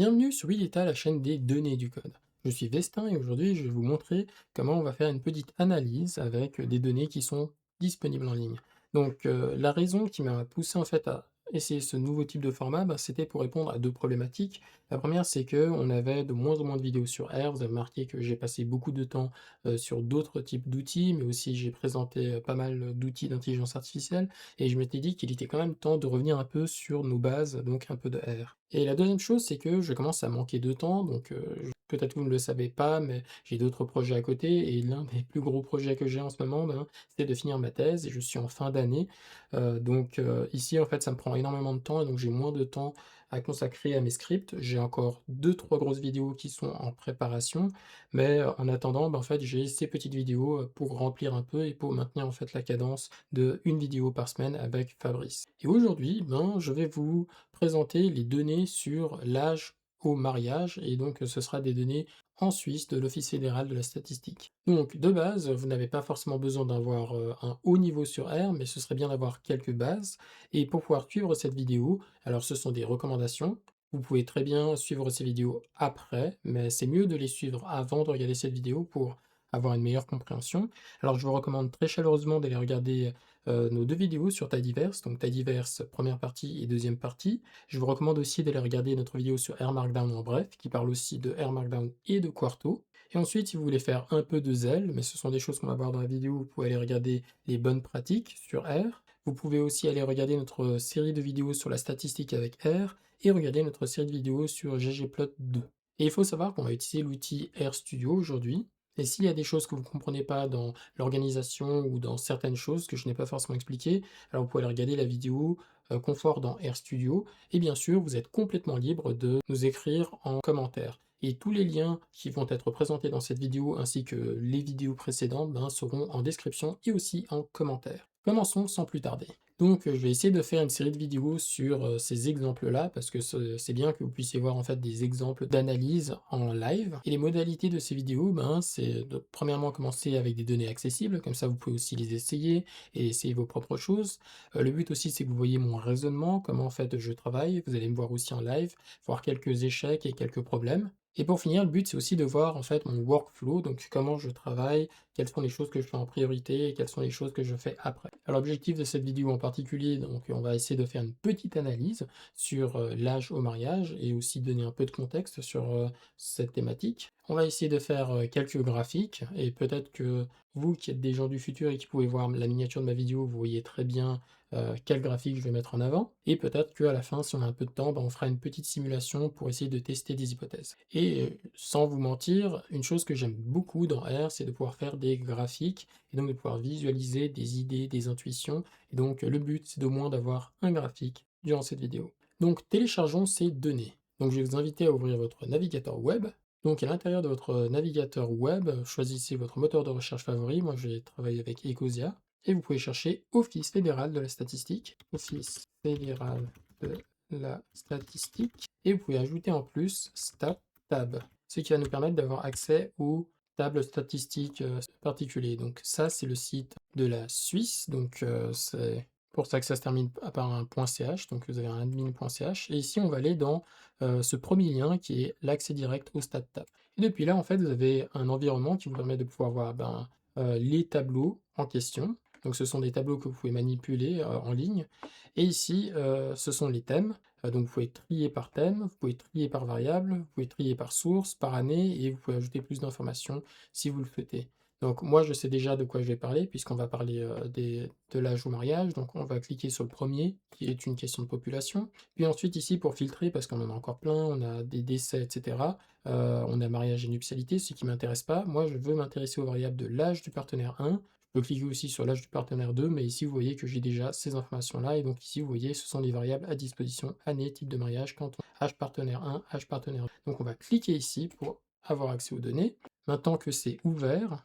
Bienvenue sur Willeta, la chaîne des données du code. Je suis Vestin et aujourd'hui je vais vous montrer comment on va faire une petite analyse avec des données qui sont disponibles en ligne. La raison qui m'a poussé en fait à essayer ce nouveau type de format, c'était pour répondre à deux problématiques. La première, c'est que on avait de moins en moins de vidéos sur R. Vous avez remarqué que j'ai passé beaucoup de temps sur d'autres types d'outils, mais aussi j'ai présenté pas mal d'outils d'intelligence artificielle et je m'étais dit qu'il était quand même temps de revenir un peu sur nos bases, donc un peu de R. Et la deuxième chose, c'est que je commence à manquer de temps, peut-être vous ne le savez pas, mais j'ai d'autres projets à côté et l'un des plus gros projets que j'ai en ce moment, c'est de finir ma thèse et je suis en fin d'année. Ici, en fait, ça me prend énormément de temps et donc j'ai moins de temps à consacrer à mes scripts. J'ai encore deux, trois grosses vidéos qui sont en préparation, en attendant, en fait, j'ai ces petites vidéos, pour remplir un peu et pour maintenir, en fait, la cadence de une vidéo par semaine avec Fabrice. Et aujourd'hui, je vais vous présenter les données sur l'âge au mariage et donc ce sera des données en Suisse de l'Office fédéral de la statistique. Donc de base, vous n'avez pas forcément besoin d'avoir, un haut niveau sur R, mais ce serait bien d'avoir quelques bases et pour pouvoir suivre cette vidéo, alors ce sont des recommandations. Vous pouvez très bien suivre ces vidéos après, mais c'est mieux de les suivre avant de regarder cette vidéo pour avoir une meilleure compréhension. Alors je vous recommande très chaleureusement d'aller regarder, nos 2 vidéos sur Tidyverse, donc Tidyverse première partie et deuxième partie. Je vous recommande aussi d'aller regarder notre vidéo sur R Markdown en bref, qui parle aussi de R Markdown et de Quarto. Et ensuite, si vous voulez faire un peu de zèle, mais ce sont des choses qu'on va voir dans la vidéo, vous pouvez aller regarder les bonnes pratiques sur R. Vous pouvez aussi aller regarder notre série de vidéos sur la statistique avec R et regarder notre série de vidéos sur ggplot2. Et il faut savoir qu'on va utiliser l'outil RStudio aujourd'hui. Et s'il y a des choses que vous ne comprenez pas dans l'organisation ou dans certaines choses que je n'ai pas forcément expliquées, alors vous pouvez aller regarder la vidéo confort dans RStudio. Et bien sûr, vous êtes complètement libre de nous écrire en commentaire. Et tous les liens qui vont être présentés dans cette vidéo ainsi que les vidéos précédentes seront en description et aussi en commentaire. Commençons sans plus tarder. Je vais essayer de faire une série de vidéos sur ces exemples-là, parce que c'est bien que vous puissiez voir en fait des exemples d'analyse en live. Et les modalités de ces vidéos, c'est de premièrement commencer avec des données accessibles, comme ça vous pouvez aussi les essayer et essayer vos propres choses. Le but aussi, c'est que vous voyez mon raisonnement, comment en fait je travaille. Vous allez me voir aussi en live, voir quelques échecs et quelques problèmes. Et pour finir, le but, c'est aussi de voir en fait mon workflow, donc comment je travaille, quelles sont les choses que je fais en priorité et quelles sont les choses que je fais après. Alors l'objectif de cette vidéo en particulier, donc on va essayer de faire une petite analyse sur l'âge au mariage et aussi donner un peu de contexte sur cette thématique. On va essayer de faire quelques graphiques et peut-être que vous qui êtes des gens du futur et qui pouvez voir la miniature de ma vidéo, vous voyez très bien quel graphique je vais mettre en avant. Et peut-être qu'à la fin, si on a un peu de temps, on fera une petite simulation pour essayer de tester des hypothèses. Et sans vous mentir, une chose que j'aime beaucoup dans R, c'est de pouvoir faire des graphiques et donc de pouvoir visualiser des idées, des intuitions. Et donc le but, c'est d'au moins d'avoir un graphique durant cette vidéo. Donc téléchargeons ces données. Donc je vais vous inviter à ouvrir votre navigateur web. Donc à l'intérieur de votre navigateur web, choisissez votre moteur de recherche favori. Moi, je vais travailler avec Ecosia. Et vous pouvez chercher Office fédéral de la statistique. Office fédéral de la statistique. Et vous pouvez ajouter en plus Stat Tab, ce qui va nous permettre d'avoir accès aux tables statistiques particuliers. Donc ça, c'est le site de la Suisse. C'est pour ça que ça se termine par un .ch. Donc vous avez un admin.ch. Et ici, on va aller dans ce premier lien qui est l'accès direct au Stat Tab. Et depuis là, en fait, vous avez un environnement qui vous permet de pouvoir voir les tableaux en question. Donc ce sont des tableaux que vous pouvez manipuler en ligne. Et ici, ce sont les thèmes. Donc vous pouvez trier par thème, vous pouvez trier par variable, vous pouvez trier par source, par année, et vous pouvez ajouter plus d'informations si vous le souhaitez. Donc moi, je sais déjà de quoi je vais parler, puisqu'on va parler de l'âge au mariage. Donc on va cliquer sur le premier, qui est une question de population. Puis ensuite ici, pour filtrer, parce qu'on en a encore plein, on a des décès, etc. On a mariage et nuptialité, ce qui ne m'intéresse pas. Moi, je veux m'intéresser aux variables de l'âge du partenaire 1. Je peux cliquer aussi sur l'âge du partenaire 2, mais ici, vous voyez que j'ai déjà ces informations-là. Et donc ici, vous voyez, ce sont les variables à disposition, année, type de mariage, canton, âge partenaire 1, âge partenaire 2. Donc on va cliquer ici pour avoir accès aux données. Maintenant que c'est ouvert,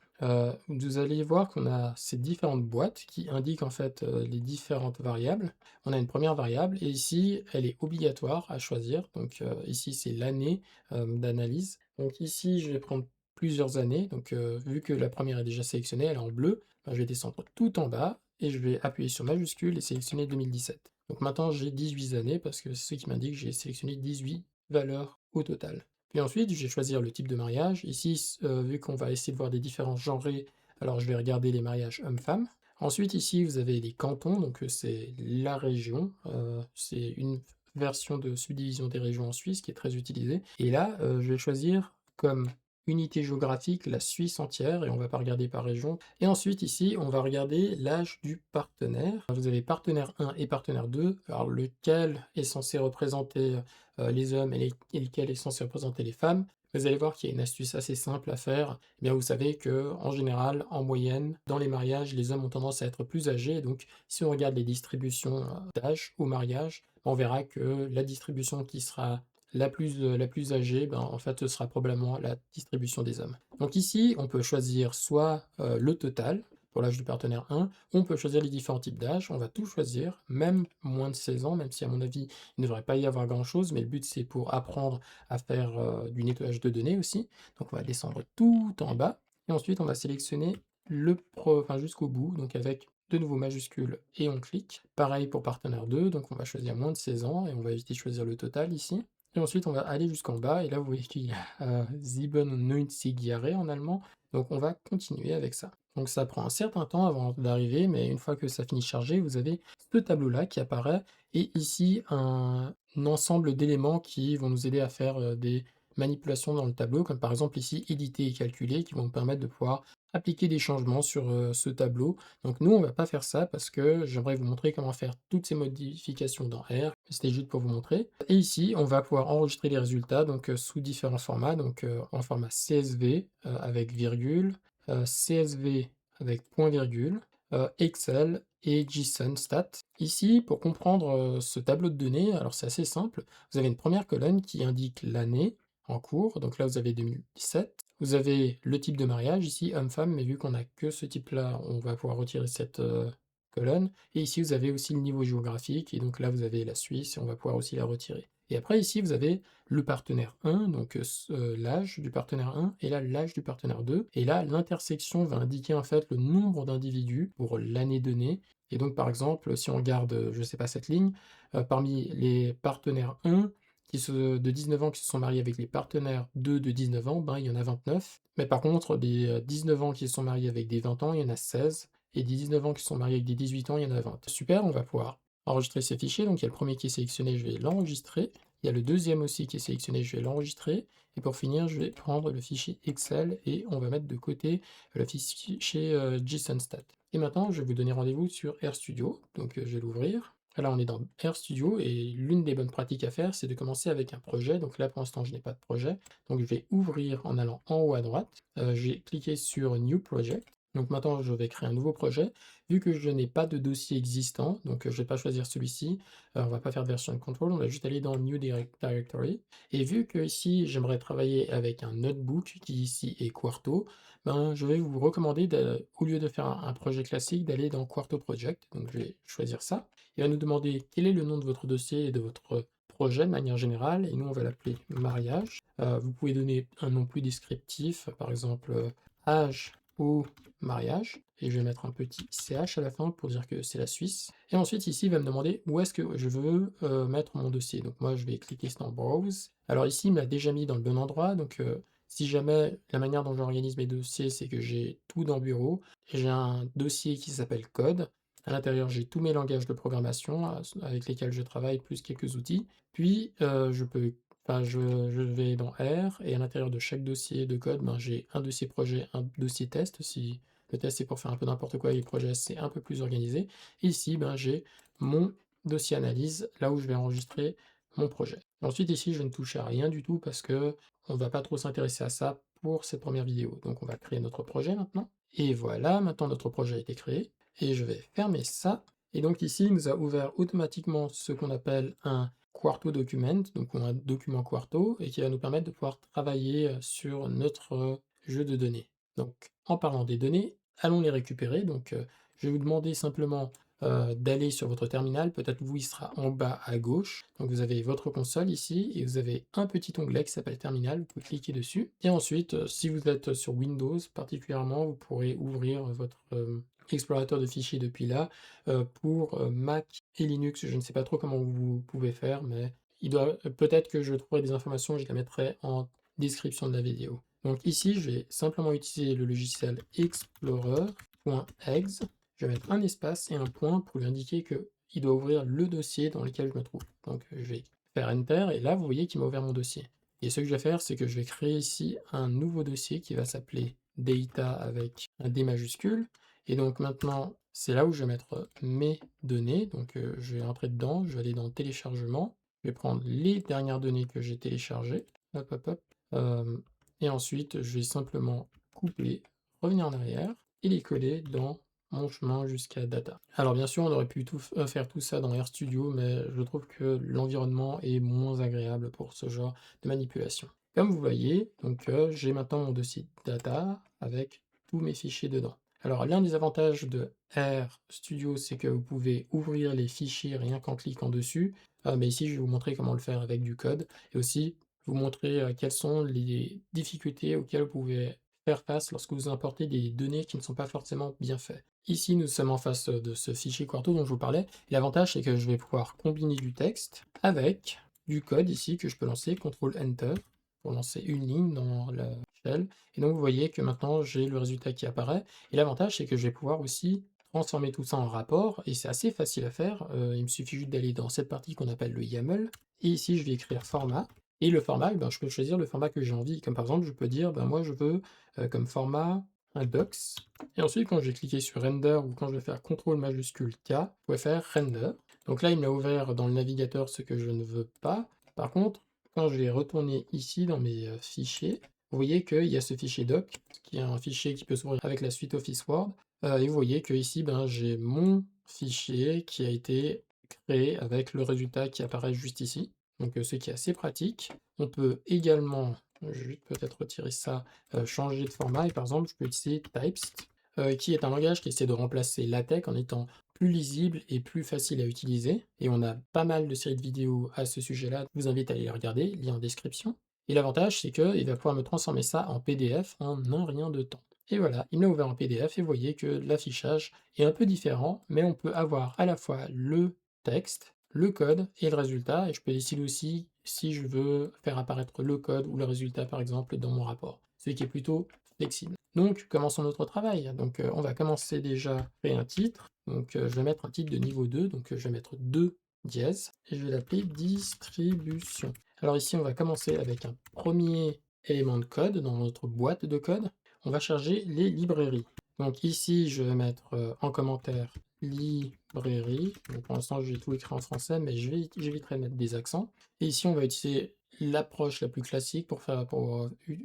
vous allez voir qu'on a ces différentes boîtes qui indiquent en fait les différentes variables. On a une première variable et ici, elle est obligatoire à choisir. Donc ici, c'est l'année d'analyse. Donc ici, je vais prendre plusieurs années. Donc vu que la première est déjà sélectionnée, elle est en bleu, je vais descendre tout en bas et je vais appuyer sur majuscule et sélectionner 2017. Donc maintenant, j'ai 18 années parce que c'est ce qui m'indique que j'ai sélectionné 18 valeurs au total. Puis ensuite, je vais choisir le type de mariage. Ici, vu qu'on va essayer de voir des différences genrées, alors je vais regarder les mariages hommes-femmes. Ensuite, ici, vous avez les cantons, donc c'est la région. C'est une version de subdivision des régions en Suisse qui est très utilisée. Et là, je vais choisir comme unité géographique la Suisse entière et on va pas regarder par région. Et ensuite, ici, on va regarder l'âge du partenaire. Vous avez partenaire 1 et partenaire 2. Alors, lequel est censé représenter les hommes et lequel est censé représenter les femmes. Vous allez voir qu'il y a une astuce assez simple à faire. Eh bien, vous savez que en général, en moyenne, dans les mariages, les hommes ont tendance à être plus âgés. Donc, si on regarde les distributions d'âge au mariage, on verra que la distribution qui sera la plus âgée, ben, en fait, ce sera probablement la distribution des hommes. Donc ici, on peut choisir soit le total pour l'âge du partenaire 1, ou on peut choisir les différents types d'âge. On va tout choisir, même moins de 16 ans, même si à mon avis, il ne devrait pas y avoir grand-chose, mais le but c'est pour apprendre à faire du nettoyage de données aussi. Donc on va descendre tout en bas, et ensuite on va sélectionner enfin, jusqu'au bout, donc avec de nouveau majuscule et on clique. Pareil pour partenaire 2, donc on va choisir moins de 16 ans et on va éviter de choisir le total ici. Et ensuite on va aller jusqu'en bas et là vous voyez qu'il y a 97 Jahre en allemand, donc on va continuer avec ça. Donc ça prend un certain temps avant d'arriver, mais une fois que ça finit de charger, vous avez ce tableau-là qui apparaît et ici un ensemble d'éléments qui vont nous aider à faire des manipulations dans le tableau, comme par exemple ici éditer et calculer, qui vont nous permettre de pouvoir appliquer des changements sur ce tableau. Donc nous, on va pas faire ça parce que j'aimerais vous montrer comment faire toutes ces modifications dans R. C'était juste pour vous montrer. Et ici, on va pouvoir enregistrer les résultats donc sous différents formats, donc en format CSV avec virgule, CSV avec point virgule, Excel et JSON stat. Ici, pour comprendre ce tableau de données, alors c'est assez simple. Vous avez une première colonne qui indique l'année en cours, donc là vous avez 2017. Vous avez le type de mariage, ici homme-femme, mais vu qu'on n'a que ce type-là, on va pouvoir retirer cette colonne. Et ici vous avez aussi le niveau géographique, et donc là vous avez la Suisse, et on va pouvoir aussi la retirer. Et après ici vous avez le partenaire 1, donc l'âge du partenaire 1, et là l'âge du partenaire 2. Et là l'intersection va indiquer en fait le nombre d'individus pour l'année donnée. Et donc par exemple, si on regarde, je ne sais pas, cette ligne, parmi les partenaires 1, de 19 ans qui se sont mariés avec les partenaires 2 de 19 ans, ben, il y en a 29. Mais par contre, des 19 ans qui se sont mariés avec des 20 ans, il y en a 16. Et des 19 ans qui se sont mariés avec des 18 ans, il y en a 20. Super, on va pouvoir enregistrer ces fichiers. Donc il y a le premier qui est sélectionné, je vais l'enregistrer. Il y a le deuxième aussi qui est sélectionné, je vais l'enregistrer. Et pour finir, je vais prendre le fichier Excel et on va mettre de côté le fichier JSON-stat. Et maintenant, je vais vous donner rendez-vous sur RStudio. Donc je vais l'ouvrir. Là, on est dans RStudio et l'une des bonnes pratiques à faire, c'est de commencer avec un projet. Donc là, pour l'instant, je n'ai pas de projet. Donc je vais ouvrir en allant en haut à droite. Je vais cliquer sur New Project. Donc maintenant, je vais créer un nouveau projet. Vu que je n'ai pas de dossier existant, donc je ne vais pas choisir celui-ci, on ne va pas faire de version de control, on va juste aller dans New Directory. Et vu que ici, j'aimerais travailler avec un notebook qui ici est Quarto, ben, je vais vous recommander, au lieu de faire un projet classique, d'aller dans Quarto Project. Donc je vais choisir ça. Il va nous demander quel est le nom de votre dossier et de votre projet de manière générale, et nous on va l'appeler mariage. Vous pouvez donner un nom plus descriptif, par exemple âge au mariage, et je vais mettre un petit ch à la fin pour dire que c'est la Suisse. Et ensuite ici il va me demander où est-ce que je veux mettre mon dossier. Donc moi je vais cliquer dans Browse. Alors ici il m'a déjà mis dans le bon endroit, donc si jamais la manière dont j'organise mes dossiers, c'est que j'ai tout dans Bureau, et j'ai un dossier qui s'appelle Code. À l'intérieur, j'ai tous mes langages de programmation avec lesquels je travaille, plus quelques outils. Puis, je vais dans R, et à l'intérieur de chaque dossier de code, ben, j'ai un dossier projet, un dossier test. Si le test c'est pour faire un peu n'importe quoi, et le projet c'est un peu plus organisé. Et ici, ben, j'ai mon dossier analyse, là où je vais enregistrer mon projet. Ensuite, ici, je ne touche à rien du tout parce que on ne va pas trop s'intéresser à ça pour cette première vidéo. Donc, on va créer notre projet maintenant. Et voilà, maintenant notre projet a été créé. Et je vais fermer ça. Et donc ici, il nous a ouvert automatiquement ce qu'on appelle un Quarto document, donc un document Quarto, et qui va nous permettre de pouvoir travailler sur notre jeu de données. Donc en parlant des données, allons les récupérer. Donc je vais vous demander simplement d'aller sur votre terminal, peut-être vous il sera en bas à gauche. Donc vous avez votre console ici, et vous avez un petit onglet qui s'appelle terminal, vous pouvez cliquer dessus. Et ensuite, si vous êtes sur Windows particulièrement, vous pourrez ouvrir votre explorateur de fichiers depuis là. Pour Mac et Linux, je ne sais pas trop comment vous pouvez faire, mais peut-être que je trouverai des informations, je les mettrai en description de la vidéo. Donc ici, je vais simplement utiliser le logiciel explorer.exe. Je vais mettre un espace et un point pour lui indiquer qu'il doit ouvrir le dossier dans lequel je me trouve. Donc je vais faire Enter et là, vous voyez qu'il m'a ouvert mon dossier. Et ce que je vais faire, c'est que je vais créer ici un nouveau dossier qui va s'appeler Data avec un D majuscule. Et donc maintenant, c'est là où je vais mettre mes données. Donc je vais entrer dedans, je vais aller dans téléchargement. Je vais prendre les dernières données que j'ai téléchargées. Hop, hop, hop. Et ensuite, je vais simplement couper, revenir en arrière et les coller dans mon chemin jusqu'à data. Alors bien sûr, on aurait pu faire tout ça dans RStudio, mais je trouve que l'environnement est moins agréable pour ce genre de manipulation. Comme vous voyez, donc j'ai maintenant mon dossier data avec tous mes fichiers dedans. Alors l'un des avantages de RStudio, c'est que vous pouvez ouvrir les fichiers rien qu'en cliquant dessus. Mais ici, je vais vous montrer comment le faire avec du code et aussi vous montrer quelles sont les difficultés auxquelles vous pouvez faire face lorsque vous importez des données qui ne sont pas forcément bien faites. Ici, nous sommes en face de ce fichier Quarto dont je vous parlais. L'avantage, c'est que je vais pouvoir combiner du texte avec du code ici que je peux lancer, CTRL-ENTER, pour lancer une ligne dans la shell. Et donc, vous voyez que maintenant, j'ai le résultat qui apparaît. Et l'avantage, c'est que je vais pouvoir aussi transformer tout ça en rapport, et c'est assez facile à faire. Il me suffit juste d'aller dans cette partie qu'on appelle le YAML, et ici, je vais écrire format. Et le format, eh ben, je peux choisir le format que j'ai envie. Comme par exemple, je peux dire, ben, moi, je veux comme format un docs. Et ensuite, quand je vais cliquer sur render ou quand je vais faire CTRL majuscule K, vous pouvez faire render. Donc là, il m'a ouvert dans le navigateur ce que je ne veux pas. Par contre, quand je vais retourner ici dans mes fichiers, vous voyez qu'il y a ce fichier doc, qui est un fichier qui peut s'ouvrir avec la suite Office Word. Et vous voyez que ici, ben, j'ai mon fichier qui a été créé avec le résultat qui apparaît juste ici. Donc ce qui est assez pratique. On peut également, je vais peut-être retirer ça, changer de format et par exemple je peux utiliser Typest, qui est un langage qui essaie de remplacer LaTeX en étant plus lisible et plus facile à utiliser. Et on a pas mal de séries de vidéos à ce sujet-là, je vous invite à aller les regarder, lien en description. Et l'avantage c'est qu'il va pouvoir me transformer ça en PDF en un rien de temps. Et voilà, il m'a ouvert en PDF et vous voyez que l'affichage est un peu différent, mais on peut avoir à la fois le texte, le code et le résultat, et je peux décider aussi si je veux faire apparaître le code ou le résultat par exemple dans mon rapport, ce qui est plutôt flexible. Donc commençons notre travail. Donc on va commencer déjà à créer un titre. Donc je vais mettre un titre de niveau 2, donc je vais mettre 2 dièse et je vais l'appeler distribution. Alors ici on va commencer avec un premier élément de code dans notre boîte de code. On va charger les librairies. Donc ici je vais mettre en commentaire librairie. Donc pour l'instant, je vais tout écrire en français, mais j'éviterai de mettre des accents. Et ici, on va utiliser l'approche la plus classique pour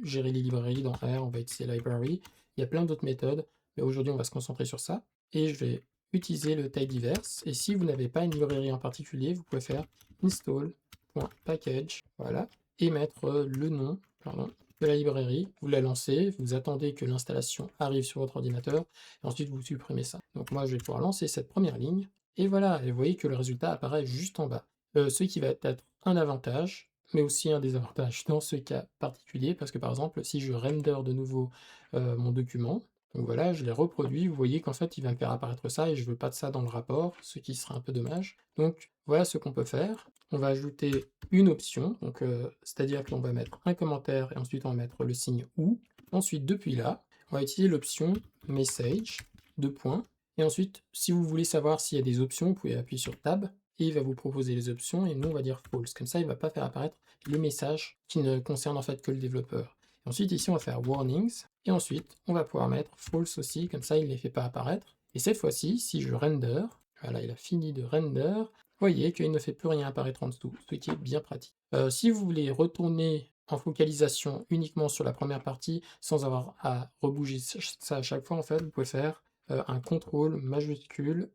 gérer les librairies dans R. On va utiliser library. Il y a plein d'autres méthodes, mais aujourd'hui, on va se concentrer sur ça. Et je vais utiliser le type-diverse. Et si vous n'avez pas une librairie en particulier, vous pouvez faire install.package, voilà, et mettre le nom, pardon, de la librairie, vous la lancez, vous attendez que l'installation arrive sur votre ordinateur, et ensuite vous supprimez ça. Donc moi je vais pouvoir lancer cette première ligne, et voilà, et vous voyez que le résultat apparaît juste en bas. Ce qui va être un avantage, mais aussi un désavantage dans ce cas particulier, parce que par exemple, si je render de nouveau mon document, donc voilà, je l'ai reproduit, vous voyez qu'en fait il va me faire apparaître ça, et je veux pas de ça dans le rapport, ce qui serait un peu dommage. Donc voilà ce qu'on peut faire. On va ajouter une option, donc c'est-à-dire qu'on va mettre un commentaire et ensuite on va mettre le signe ou. Ensuite, depuis là, on va utiliser l'option message, deux points. Et ensuite, si vous voulez savoir s'il y a des options, vous pouvez appuyer sur tab et il va vous proposer les options et nous on va dire false. Comme ça, il ne va pas faire apparaître les messages qui ne concernent en fait que le développeur. Et ensuite, ici, on va faire warnings et ensuite, on va pouvoir mettre false aussi, comme ça, il ne les fait pas apparaître. Et cette fois-ci, si je render, voilà, il a fini de render, voyez qu'il ne fait plus rien apparaître en dessous, ce qui est bien pratique. Si vous voulez retourner en focalisation uniquement sur la première partie, sans avoir à rebouger ça à chaque fois, en fait, vous pouvez faire un contrôle majuscule,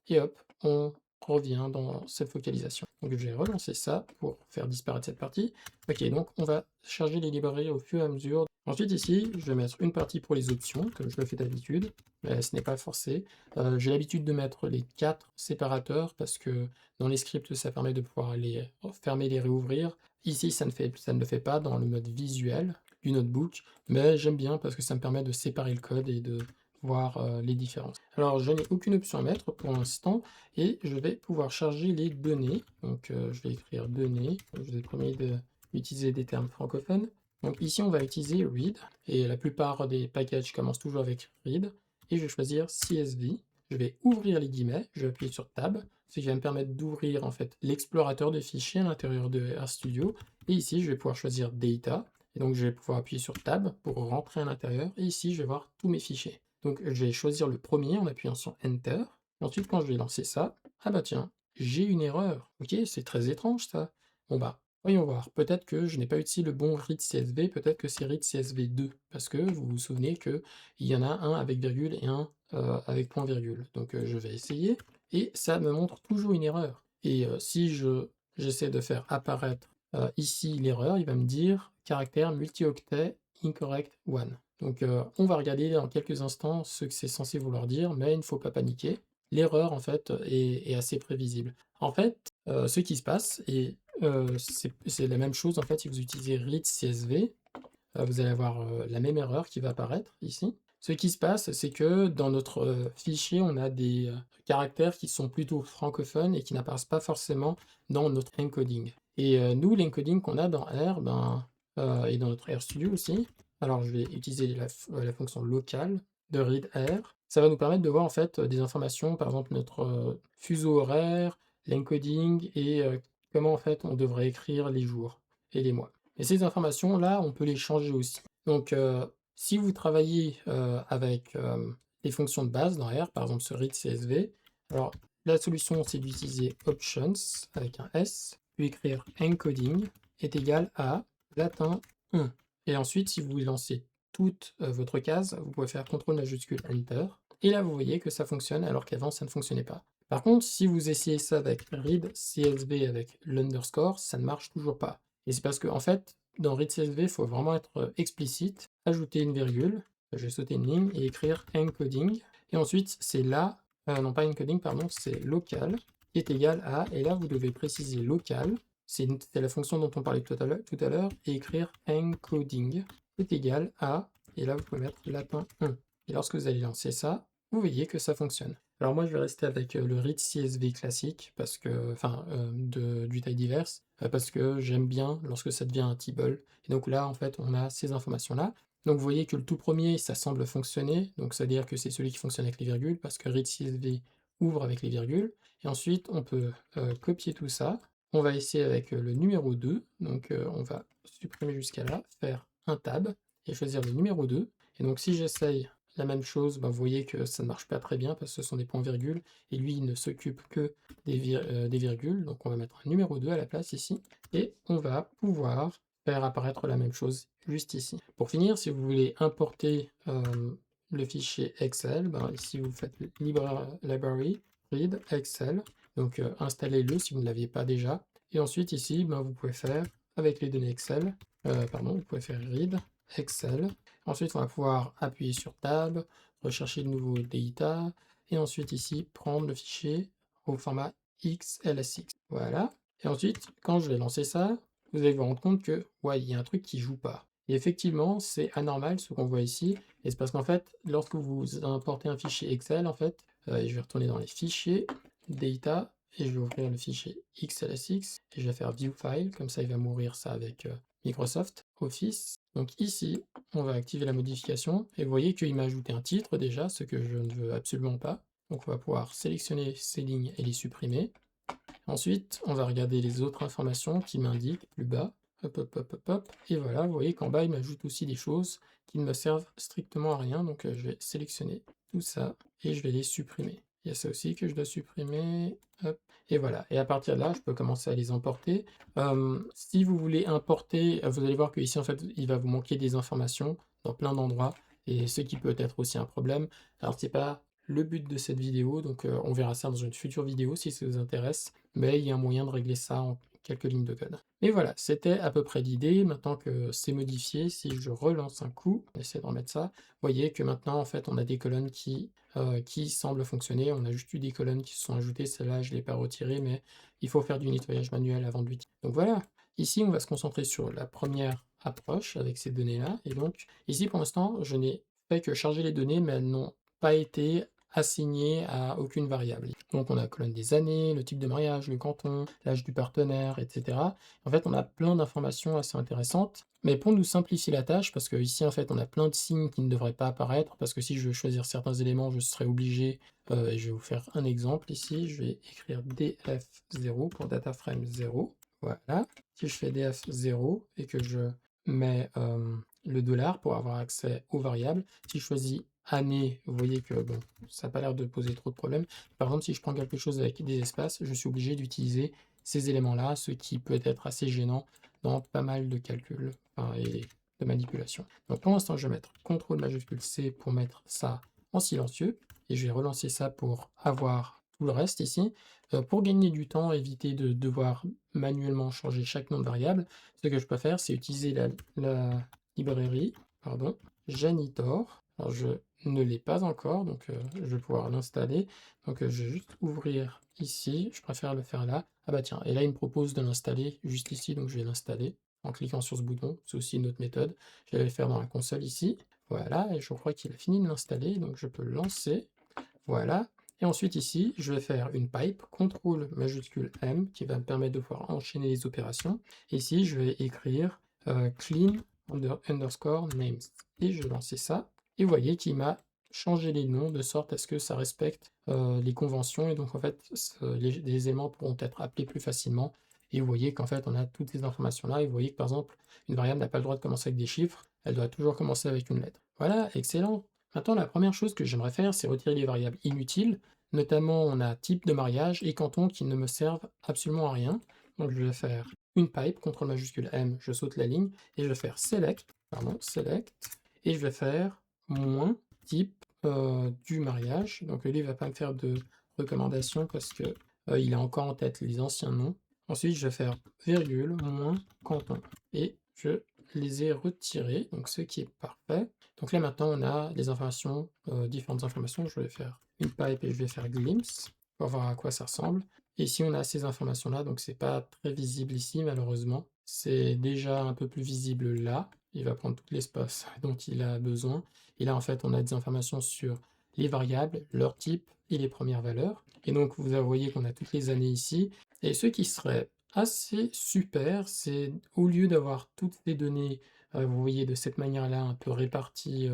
et hop, on revient dans cette focalisation. Donc je vais relancer ça pour faire disparaître cette partie. Ok, donc on va charger les librairies au fur et à mesure. Ensuite ici, je vais mettre une partie pour les options, comme je le fais d'habitude, mais ce n'est pas forcé. J'ai l'habitude de mettre les 4 séparateurs parce que dans les scripts, ça permet de pouvoir les fermer, les réouvrir. Ici, ça ne le fait pas dans le mode visuel du notebook, mais j'aime bien parce que ça me permet de séparer le code et de voir les différences. Alors, je n'ai aucune option à mettre pour l'instant et je vais pouvoir charger les données. Donc, je vais écrire données. Je vous ai promis d'utiliser des termes francophones. Donc ici, on va utiliser read et la plupart des packages commencent toujours avec read. Et je vais choisir CSV. Je vais ouvrir les guillemets, je vais appuyer sur Tab, ce qui va me permettre d'ouvrir en fait l'explorateur de fichiers à l'intérieur de RStudio. Et ici, je vais pouvoir choisir Data. Et donc, je vais pouvoir appuyer sur Tab pour rentrer à l'intérieur. Et ici, je vais voir tous mes fichiers. Donc, je vais choisir le premier en appuyant sur Enter. Et ensuite, quand je vais lancer ça, ah bah tiens, j'ai une erreur. Ok, c'est très étrange ça. Bon bah, voyons voir. Peut-être que je n'ai pas utilisé le bon read CSV, peut-être que c'est read CSV 2, parce que vous vous souvenez qu'il y en a un avec virgule et un avec point virgule. Donc, je vais essayer. Et ça me montre toujours une erreur. Et si j'essaie de faire apparaître ici l'erreur, il va me dire caractère multi-octet incorrect one. Donc on va regarder dans quelques instants ce que c'est censé vouloir dire, mais il ne faut pas paniquer. L'erreur en fait est assez prévisible. En fait, ce qui se passe, et c'est la même chose en fait si vous utilisez read CSV, vous allez avoir la même erreur qui va apparaître ici. Ce qui se passe, c'est que dans notre fichier, on a des caractères qui sont plutôt francophones et qui n'apparaissent pas forcément dans notre encoding. Et nous, l'encoding qu'on a dans R, et dans notre RStudio aussi, alors je vais utiliser la fonction locale de readR. Ça va nous permettre de voir en fait des informations, par exemple notre fuseau horaire, l'encoding et comment en fait on devrait écrire les jours et les mois. Et ces informations-là, on peut les changer aussi. Donc, si vous travaillez avec les fonctions de base dans R, par exemple ce read CSV, alors la solution c'est d'utiliser options avec un S, puis écrire encoding est égal à latin 1. Et ensuite, si vous lancez toute votre case, vous pouvez faire CTRL majuscule Enter. Et là, vous voyez que ça fonctionne alors qu'avant, ça ne fonctionnait pas. Par contre, si vous essayez ça avec read CSV avec l'underscore, ça ne marche toujours pas. Et c'est parce que, en fait, dans read CSV, il faut vraiment être explicite, ajouter une virgule, je vais sauter une ligne et écrire encoding. Et ensuite, c'est là, non pas encoding, pardon, c'est local, qui est égal à, et là, vous devez préciser local, c'est la fonction dont on parlait tout à l'heure, et écrire encoding est égal à, et là, vous pouvez mettre latin 1. Et lorsque vous allez lancer ça, vous voyez que ça fonctionne. Alors moi, je vais rester avec le read CSV classique, parce que, enfin, du taille diverse, parce que j'aime bien lorsque ça devient un table. Et donc là, en fait, on a ces informations-là. Donc vous voyez que le tout premier, ça semble fonctionner. Donc ça veut dire que c'est celui qui fonctionne avec les virgules, parce que read CSV ouvre avec les virgules. Et ensuite, on peut copier tout ça. On va essayer avec le numéro 2. Donc on va supprimer jusqu'à là, faire un tab, et choisir le numéro 2. Et donc si j'essaye la même chose, vous voyez que ça ne marche pas très bien parce que ce sont des points-virgules et lui il ne s'occupe que des virgules, donc on va mettre un numéro 2 à la place ici et on va pouvoir faire apparaître la même chose juste ici. Pour finir, si vous voulez importer le fichier Excel, ici vous faites library read Excel, donc installez-le si vous ne l'aviez pas déjà et ensuite ici vous pouvez faire avec les données Excel, vous pouvez faire read Excel. Ensuite, on va pouvoir appuyer sur Tab, rechercher de nouveau Data, et ensuite ici, prendre le fichier au format XLSX. Voilà. Et ensuite, quand je vais lancer ça, vous allez vous rendre compte que, ouais, il y a un truc qui joue pas. Et effectivement, c'est anormal ce qu'on voit ici, et c'est parce qu'en fait, lorsque vous importez un fichier Excel, en fait, et je vais retourner dans les fichiers, Data, et je vais ouvrir le fichier XLSX, et je vais faire View File, comme ça il va m'ouvrir ça avec Microsoft Office. Donc ici, on va activer la modification et vous voyez qu'il m'a ajouté un titre déjà, ce que je ne veux absolument pas. Donc on va pouvoir sélectionner ces lignes et les supprimer. Ensuite, on va regarder les autres informations qui m'indiquent plus bas. Hop, hop, hop, hop, hop. Et voilà, vous voyez qu'en bas, il m'ajoute aussi des choses qui ne me servent strictement à rien. Donc je vais sélectionner tout ça et je vais les supprimer. Il y a ça aussi que je dois supprimer. Hop. Et voilà. Et à partir de là, je peux commencer à les importer. Si vous voulez importer, vous allez voir qu'ici, en fait, il va vous manquer des informations dans plein d'endroits. Et ce qui peut être aussi un problème. Alors, c'est pas le but de cette vidéo, donc on verra ça dans une future vidéo si ça vous intéresse, mais il y a un moyen de régler ça en quelques lignes de code. Et voilà, c'était à peu près l'idée. Maintenant que c'est modifié, si je relance un coup, on essaie de remettre ça, vous voyez que maintenant en fait on a des colonnes qui semblent fonctionner, on a juste eu des colonnes qui se sont ajoutées, celle-là je ne l'ai pas retirée, mais il faut faire du nettoyage manuel avant de l'utiliser. Donc voilà, ici on va se concentrer sur la première approche avec ces données-là, et donc ici pour l'instant je n'ai fait que charger les données, mais elles n'ont pas été assigné à aucune variable. Donc on a la colonne des années, le type de mariage, le canton, l'âge du partenaire, etc. En fait, on a plein d'informations assez intéressantes. Mais pour nous simplifier la tâche, parce que ici, en fait, on a plein de signes qui ne devraient pas apparaître, parce que si je veux choisir certains éléments, je serais obligé, et je vais vous faire un exemple ici, je vais écrire df0 pour data frame 0. Voilà. Si je fais df0 et que je mets le dollar pour avoir accès aux variables, si je choisis année, vous voyez que bon, ça n'a pas l'air de poser trop de problèmes. Par exemple, si je prends quelque chose avec des espaces, je suis obligé d'utiliser ces éléments-là, ce qui peut être assez gênant dans pas mal de calculs et de manipulations. Donc pour l'instant, je vais mettre CTRL majuscule C pour mettre ça en silencieux, et je vais relancer ça pour avoir tout le reste ici. Pour gagner du temps, éviter de devoir manuellement changer chaque nom de variable, ce que je peux faire, c'est utiliser la librairie, pardon, Janitor. Alors je ne l'ai pas encore, donc je vais pouvoir l'installer. Donc je vais juste ouvrir ici, je préfère le faire là. Ah bah tiens, et là il me propose de l'installer juste ici, donc je vais l'installer en cliquant sur ce bouton. C'est aussi une autre méthode. Je vais le faire dans la console ici. Voilà, et je crois qu'il a fini de l'installer, donc je peux le lancer. Voilà. Et ensuite ici, je vais faire une pipe, CTRL majuscule M, qui va me permettre de pouvoir enchaîner les opérations. Et ici, je vais écrire clean underscore names. Et je vais lancer ça. Et vous voyez qu'il m'a changé les noms de sorte à ce que ça respecte les conventions. Et donc, en fait, les éléments pourront être appelés plus facilement. Et vous voyez qu'en fait, on a toutes ces informations-là. Et vous voyez que, par exemple, une variable n'a pas le droit de commencer avec des chiffres. Elle doit toujours commencer avec une lettre. Voilà, excellent. Maintenant, la première chose que j'aimerais faire, c'est retirer les variables inutiles. Notamment, on a type de mariage et canton qui ne me servent absolument à rien. Donc, je vais faire une pipe, CTRL majuscule M, je saute la ligne, et je vais faire select, et je vais faire moins type du mariage. Donc, lui, il ne va pas me faire de recommandation parce que il a encore en tête les anciens noms. Ensuite, je vais faire virgule, moins canton. Et je les ai retirés, donc ce qui est parfait. Donc là maintenant on a des informations, différentes informations. Je vais faire une pipe et je vais faire glimpse pour voir à quoi ça ressemble. Et ici on a ces informations-là, donc c'est pas très visible ici malheureusement. C'est déjà un peu plus visible là. Il va prendre tout l'espace dont il a besoin. Et là en fait on a des informations sur les variables, leur type et les premières valeurs. Et donc vous voyez qu'on a toutes les années ici. Et ce qui serait assez super, c'est au lieu d'avoir toutes les données, vous voyez de cette manière-là, un peu réparties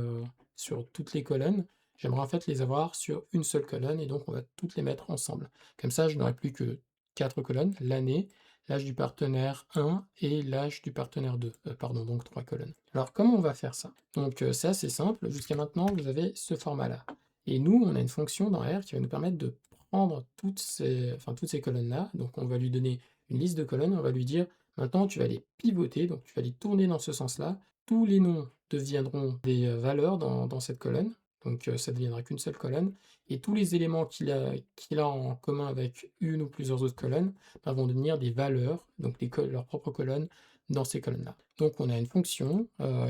sur toutes les colonnes, j'aimerais en fait les avoir sur une seule colonne et donc on va toutes les mettre ensemble. Comme ça, je n'aurai plus que 4 colonnes, l'année, l'âge du partenaire 1 et l'âge du partenaire 2. Pardon, donc 3 colonnes. Alors comment on va faire ça? Donc c'est assez simple, jusqu'à maintenant vous avez ce format-là. Et nous, on a une fonction dans R qui va nous permettre de prendre toutes ces colonnes-là, donc on va lui donner une liste de colonnes, on va lui dire maintenant tu vas les pivoter, donc tu vas les tourner dans ce sens-là. Tous les noms deviendront des valeurs dans cette colonne, donc ça ne deviendra qu'une seule colonne, et tous les éléments qu'il a en commun avec une ou plusieurs autres colonnes vont devenir des valeurs, donc leurs propres colonnes dans ces colonnes-là. Donc on a une fonction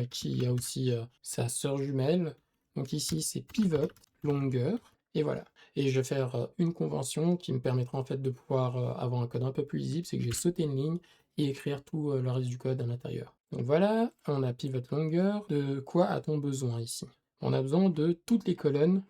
qui a aussi sa sœur jumelle, donc ici c'est pivot longueur, et voilà. Et je vais faire une convention qui me permettra en fait de pouvoir avoir un code un peu plus lisible, c'est que je vais sauter une ligne et écrire tout le reste du code à l'intérieur. Donc voilà, on a pivot longueur. De quoi a-t-on besoin ici? On a besoin de toutes les colonnes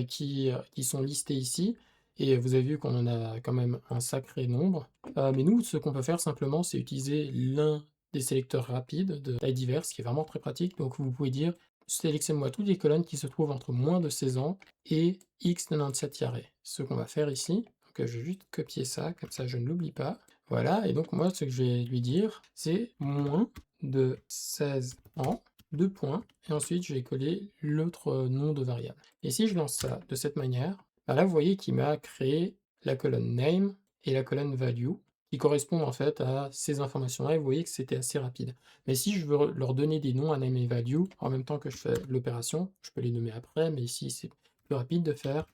qui sont listées ici, et vous avez vu qu'on en a quand même un sacré nombre. Mais nous, ce qu'on peut faire simplement, c'est utiliser l'un des sélecteurs rapides de taille diverse, qui est vraiment très pratique. Donc vous pouvez dire sélectionne-moi toutes les colonnes qui se trouvent entre moins de 16 ans et x97 ce qu'on va faire ici. Donc je vais juste copier ça, comme ça je ne l'oublie pas. Voilà, et donc moi ce que je vais lui dire, c'est moins de 16 ans, 2 points, et ensuite je vais coller l'autre nom de variable. Et si je lance ça de cette manière, bah là vous voyez qu'il m'a créé la colonne name et la colonne value, qui correspondent en fait à ces informations-là, et vous voyez que c'était assez rapide. Mais si je veux leur donner des noms à name et value, en même temps que je fais l'opération, je peux les nommer après, mais ici c'est plus rapide de faire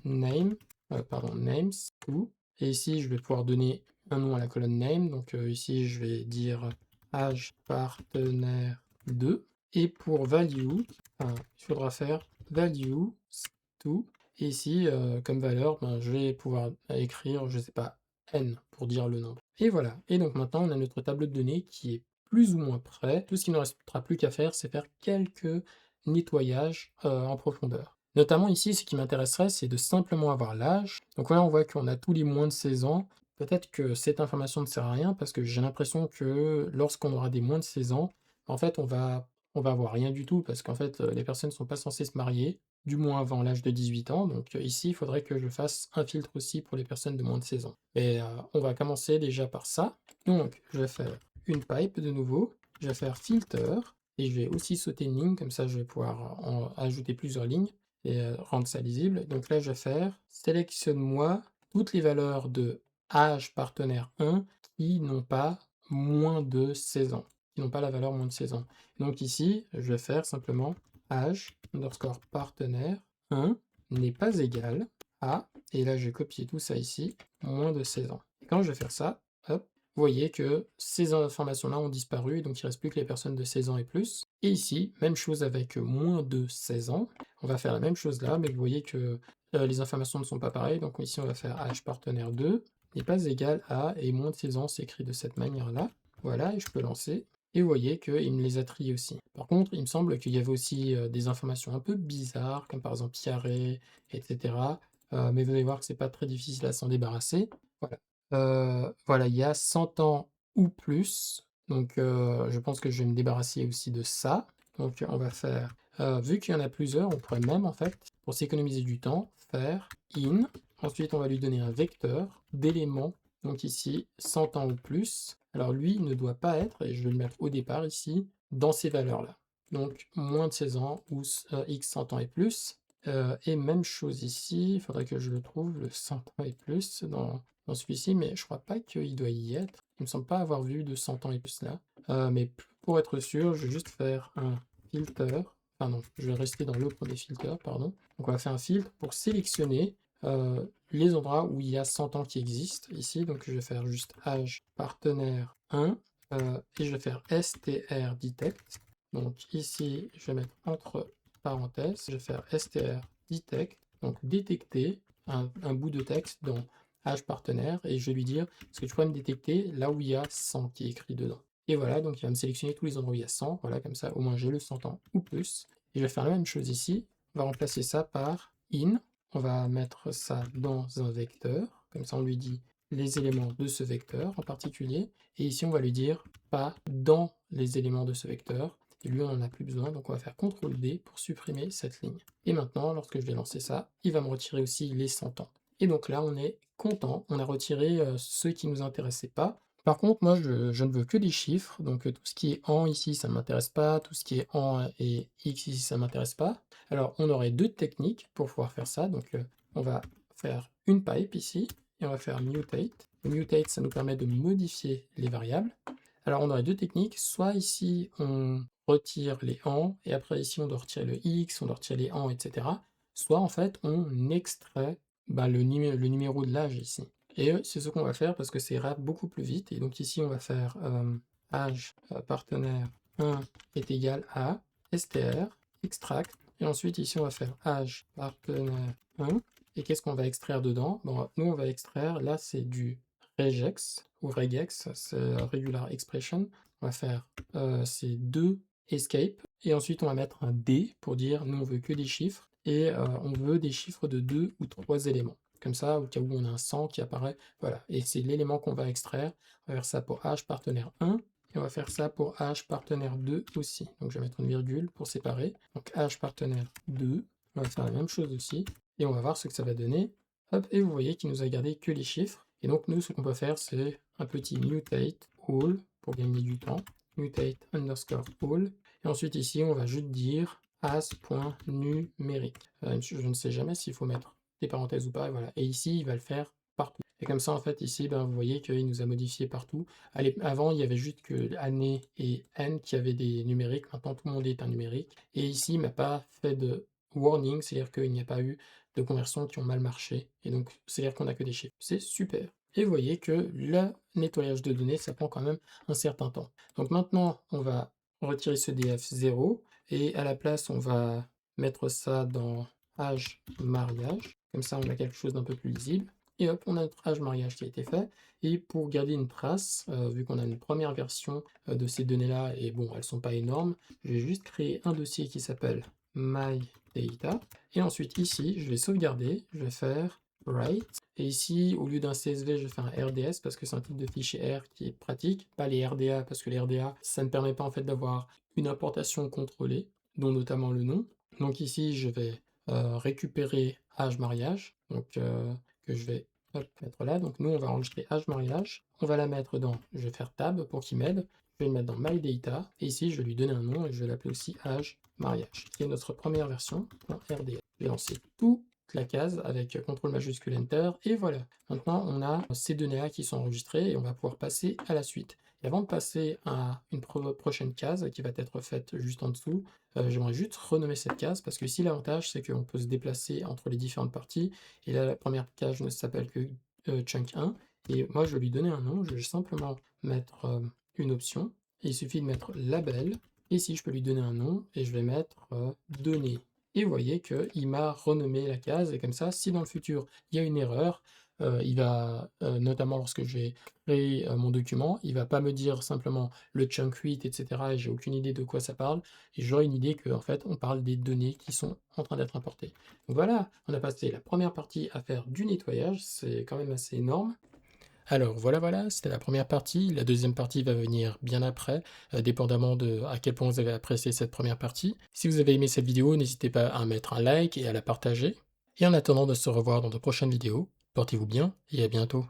names, to, et ici je vais pouvoir donner un nom à la colonne name, donc ici je vais dire âge partenaire 2, et pour value, il faudra faire value to, et ici comme valeur, je vais pouvoir écrire, je sais pas, n pour dire le nombre. Et voilà, et donc maintenant on a notre tableau de données qui est plus ou moins prêt. Tout ce qu'il ne restera plus qu'à faire, c'est faire quelques nettoyages en profondeur. Notamment ici, ce qui m'intéresserait, c'est de simplement avoir l'âge. Donc là, on voit qu'on a tous les moins de 16 ans. Peut-être que cette information ne sert à rien parce que j'ai l'impression que lorsqu'on aura des moins de 16 ans, en fait, on va avoir rien du tout parce qu'en fait, les personnes ne sont pas censées se marier, du moins avant l'âge de 18 ans. Donc ici, il faudrait que je fasse un filtre aussi pour les personnes de moins de 16 ans. Et on va commencer déjà par ça. Donc, je vais faire une pipe de nouveau. Je vais faire filter et je vais aussi sauter une ligne, comme ça je vais pouvoir en ajouter plusieurs lignes et rendre ça lisible. Donc là, je vais faire sélectionne-moi toutes les valeurs de âge partenaire 1 qui n'ont pas moins de 16 ans, qui n'ont pas la valeur moins de 16 ans. Donc ici, je vais faire simplement âge underscore partenaire 1 n'est pas égal à, et là je vais copier tout ça ici, moins de 16 ans. Et quand je vais faire ça, hop, vous voyez que ces informations-là ont disparu, donc il ne reste plus que les personnes de 16 ans et plus. Et ici, même chose avec moins de 16 ans. On va faire la même chose là, mais vous voyez que les informations ne sont pas pareilles. Donc ici, on va faire âge partenaire 2 n'est pas égal à, et moins de 16 ans s'écrit de cette manière-là. Voilà, et je peux lancer. Et vous voyez qu'il me les a triés aussi. Par contre, il me semble qu'il y avait aussi des informations un peu bizarres, comme par exemple Yaré, etc. Mais vous allez voir que c'est pas très difficile à s'en débarrasser. Voilà. Voilà, il y a 100 ans ou plus, donc je pense que je vais me débarrasser aussi de ça. Donc on va faire, vu qu'il y en a plusieurs, on pourrait même en fait, pour s'économiser du temps, faire in. Ensuite, on va lui donner un vecteur d'éléments, donc ici 100 ans ou plus. Alors lui ne doit pas être, et je vais le mettre au départ ici, dans ces valeurs-là. Donc moins de 16 ans ou x 100 ans et plus. Et même chose ici, il faudrait que je le trouve, le 100 ans et plus, dans celui-ci, mais je crois pas qu'il doit y être. Il me semble pas avoir vu de 100 ans et plus là. Mais pour être sûr, je vais juste faire un filter. Enfin non, je vais rester dans le premier filter, pardon. Donc on va faire un filtre pour sélectionner les endroits où il y a 100 ans qui existent ici. Donc je vais faire juste âge partenaire 1 et je vais faire str detect. Donc ici, je vais mettre entre parenthèses, je vais faire str detect, donc détecter un bout de texte dans âge partenaire et je vais lui dire est-ce que tu pourrais me détecter là où il y a 100 qui est écrit dedans. Et voilà, donc il va me sélectionner tous les endroits où il y a 100, voilà, comme ça au moins j'ai le 100 ans ou plus. Et je vais faire la même chose ici, on va remplacer ça par in, on va mettre ça dans un vecteur, comme ça on lui dit les éléments de ce vecteur en particulier, et ici on va lui dire pas dans les éléments de ce vecteur, et lui on n'en a plus besoin, donc on va faire CTRL D pour supprimer cette ligne. Et maintenant, lorsque je vais lancer ça, il va me retirer aussi les 100 ans. Et donc là, on est content, on a retiré ceux qui ne nous intéressaient pas. Par contre, moi, je ne veux que des chiffres, donc tout ce qui est en ici, ça ne m'intéresse pas, tout ce qui est en et x ici, ça ne m'intéresse pas. Alors, on aurait deux techniques pour pouvoir faire ça, donc on va faire une pipe ici, et on va faire mutate. Le mutate, ça nous permet de modifier les variables. Alors, on aurait deux techniques, soit ici, on retire les en, et après ici, on doit retirer le x, on doit retirer les en, etc. Soit, en fait, on extrait le numéro de l'âge ici. Et c'est ce qu'on va faire parce que ça ira beaucoup plus vite. Et donc ici, on va faire âge partenaire 1 est égal à str, extract. Et ensuite, ici, on va faire âge partenaire 1. Et qu'est-ce qu'on va extraire dedans? Bon, nous, on va extraire, là, c'est du regex, ou regex, c'est regular expression. On va faire ces deux escape. Et ensuite, on va mettre un D pour dire, nous, on veut que des chiffres. Et on veut des chiffres de 2 ou 3 éléments. Comme ça, au cas où on a un 100 qui apparaît, voilà. Et c'est l'élément qu'on va extraire. On va faire ça pour âge partenaire 1. Et on va faire ça pour âge partenaire 2 aussi. Donc je vais mettre une virgule pour séparer. Donc âge partenaire 2. On va faire la même chose aussi. Et on va voir ce que ça va donner. Hop, et vous voyez qu'il nous a gardé que les chiffres. Et donc nous, ce qu'on peut faire, c'est un petit mutate all pour gagner du temps. Mutate underscore all. Et ensuite ici, on va juste dire as.numérique. Je ne sais jamais s'il faut mettre des parenthèses ou pas, et voilà. Et ici, il va le faire partout. Et comme ça, en fait, ici, vous voyez qu'il nous a modifié partout. Allez, avant, il y avait juste que année et n qui avaient des numériques. Maintenant, tout le monde est un numérique. Et ici, il m'a pas fait de warning, c'est-à-dire qu'il n'y a pas eu de conversions qui ont mal marché. Et donc, c'est-à-dire qu'on n'a que des chiffres. C'est super. Et vous voyez que le nettoyage de données, ça prend quand même un certain temps. Donc maintenant, on va retirer ce df0 et à la place, on va mettre ça dans âge mariage. Comme ça, on a quelque chose d'un peu plus lisible. Et hop, on a notre âge mariage qui a été fait. Et pour garder une trace, vu qu'on a une première version de ces données-là, et bon, elles sont pas énormes, je vais juste créer un dossier qui s'appelle my data. Et ensuite ici, je vais sauvegarder, je vais faire write. Et ici, au lieu d'un CSV, je fais un RDS parce que c'est un type de fichier R qui est pratique, pas les RDA parce que les RDA, ça ne permet pas en fait d'avoir une importation contrôlée, dont notamment le nom. Donc ici, je vais récupérer âge mariage, donc que je vais mettre là. Donc nous, on va enregistrer âge mariage. On va la mettre dans, je vais faire tab pour qu'il m'aide. Je vais le mettre dans my data. Et ici, je vais lui donner un nom et je vais l'appeler aussi âge mariage, qui est notre première version en RDS. Je vais lancer toute la case avec CTRL majuscule Enter. Et voilà. Maintenant, on a ces données-là qui sont enregistrées et on va pouvoir passer à la suite. Et avant de passer à une prochaine case qui va être faite juste en dessous, j'aimerais juste renommer cette case parce que ici l'avantage c'est qu'on peut se déplacer entre les différentes parties et là la première case ne s'appelle que chunk 1 et moi je vais lui donner un nom, je vais simplement mettre une option et il suffit de mettre label et ici je peux lui donner un nom et je vais mettre données et vous voyez qu'il m'a renommé la case et comme ça si dans le futur il y a une erreur il va, notamment lorsque je vais créer mon document, il va pas me dire simplement le chunk 8, etc. et j'ai aucune idée de quoi ça parle, et j'aurai une idée qu'en fait on parle des données qui sont en train d'être importées. Donc voilà, on a passé la première partie à faire du nettoyage, c'est quand même assez énorme. Alors voilà, c'était la première partie. La deuxième partie va venir bien après, dépendamment de à quel point vous avez apprécié cette première partie. Si vous avez aimé cette vidéo, n'hésitez pas à mettre un like et à la partager. Et en attendant de se revoir dans de prochaines vidéos, portez-vous bien et à bientôt.